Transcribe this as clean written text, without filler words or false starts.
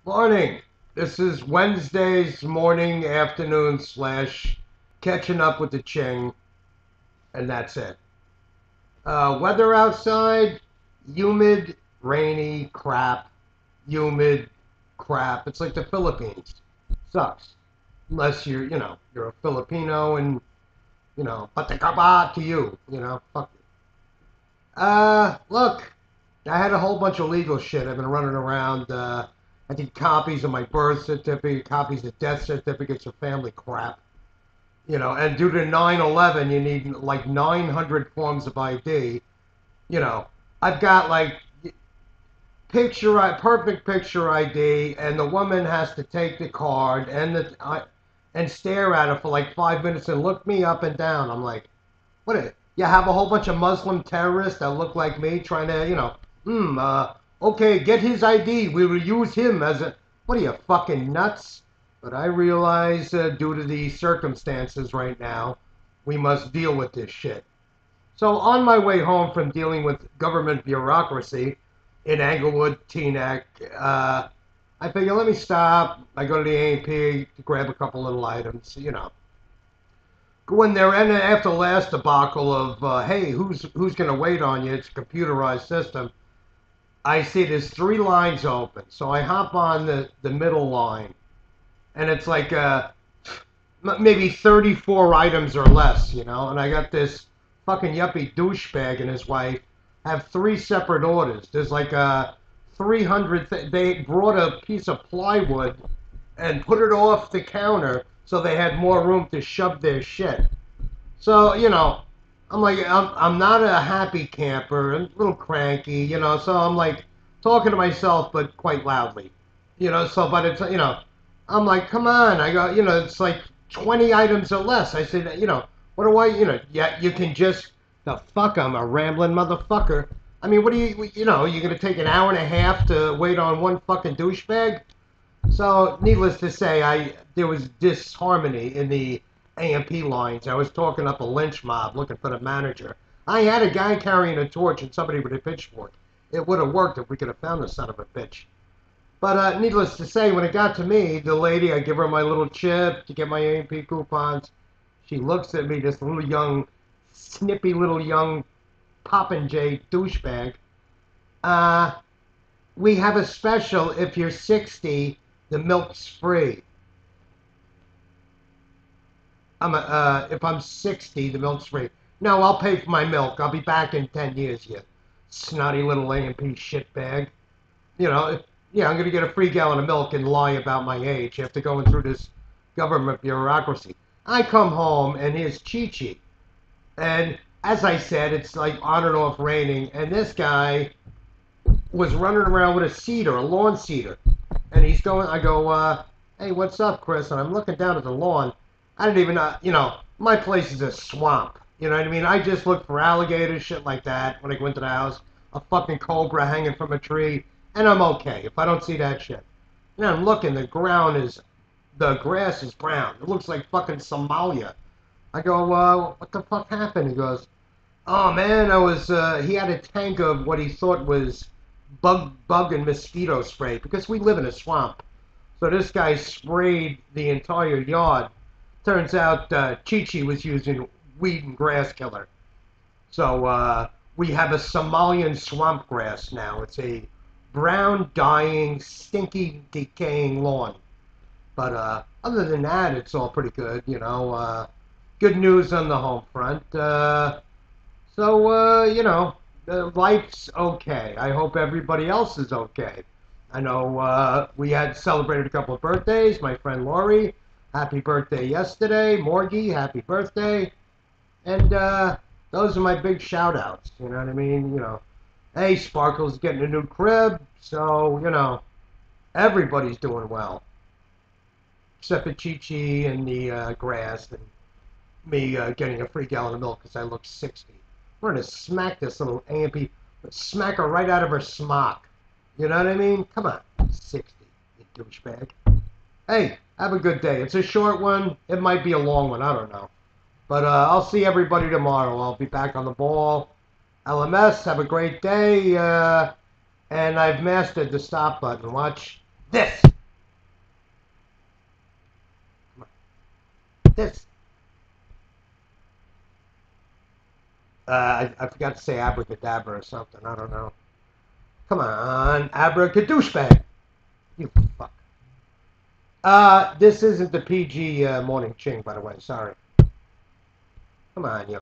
Morning. This is Wednesday's morning, afternoon slash catching up with the Ching, and that's it. Weather outside, humid, rainy, crap, humid, crap. It's like the Philippines. Sucks. Unless you're a Filipino and, patikaba to you, fuck you. Look, I had a whole bunch of legal shit. I've been running around. I think copies of my birth certificate, copies of death certificates of family crap. And due to 9/11, you need like 900 forms of ID. You know, I've got like perfect picture ID, and the woman has to take the card and stare at it for like 5 minutes and look me up and down. I'm like, what is it? You have a whole bunch of Muslim terrorists that look like me trying to, okay, get his ID. We will use him as a. What are you, fucking nuts? But I realize, due to the circumstances right now, we must deal with this shit. So on my way home from dealing with government bureaucracy in Englewood, Teaneck, I figure let me stop. I go to the A&P to grab a couple little items. Go in there, and after the last debacle of hey, who's gonna wait on you? It's a computerized system. I see there's three lines open, so I hop on the middle line, and it's like maybe 34 items or less, and I got this fucking yuppie douchebag and his wife have three separate orders. There's like 300. They brought a piece of plywood and put it off the counter so they had more room to shove their shit. So, I'm like, I'm not a happy camper, a little cranky, so I'm like talking to myself, but quite loudly, so, but I'm like, come on, I go, it's like 20 items or less. I said, what do yeah, you can just, the fuck, I'm a rambling motherfucker. I mean, what do you're going to take an hour and a half to wait on one fucking douchebag? So, needless to say, there was disharmony in the A&P lines. I was talking up a lynch mob looking for the manager. I had a guy carrying a torch and somebody with a pitchfork. It would have worked if we could have found the son of a bitch. But needless to say, when it got to me, the lady, I give her my little chip to get my A&P coupons. She looks at me, this little young, snippy little young Popinjay douchebag. Uh, we have a special. If you're 60, the milk's free. If I'm 60, the milk's free. No, I'll pay for my milk. I'll be back in 10 years, you snotty little A&P shitbag. Yeah, I'm going to get a free gallon of milk and lie about my age after going through this government bureaucracy. I come home, and here's Chi-Chi. And as I said, it's like on and off raining, and this guy was running around with a cedar, a lawn cedar. And he's going, I go, hey, what's up, Chris? And I'm looking down at the lawn. I didn't even, my place is a swamp. You know what I mean? I just look for alligators, shit like that when I go into the house. A fucking cobra hanging from a tree, and I'm okay if I don't see that shit. I'm looking, the grass is brown. It looks like fucking Somalia. I go, what the fuck happened? He goes, oh man, he had a tank of what he thought was bug and mosquito spray because we live in a swamp. So this guy sprayed the entire yard. Turns out Chi-Chi was using weed and grass killer. So we have a Somalian swamp grass now. It's a brown, dying, stinky, decaying lawn. But other than that, it's all pretty good. Good news on the home front. Life's okay. I hope everybody else is okay. I know we had celebrated a couple of birthdays. My friend Lori, happy birthday yesterday. Morgie, happy birthday. And those are my big shout outs. You know what I mean? Hey, Sparkle's getting a new crib. So, everybody's doing well. Except for Chi-Chi and the grass and me getting a free gallon of milk because I look 60. We're going to smack this little A&P, smack her right out of her smock. You know what I mean? Come on, 60, you douchebag. Hey, have a good day. It's a short one. It might be a long one. I don't know. But I'll see everybody tomorrow. I'll be back on the ball. LMS, have a great day. And I've mastered the stop button. Watch this. This. I forgot to say abracadabra or something. I don't know. Come on, abracadouchebag. You fuck. This isn't the PG morning ching, by the way. Sorry. Come on, you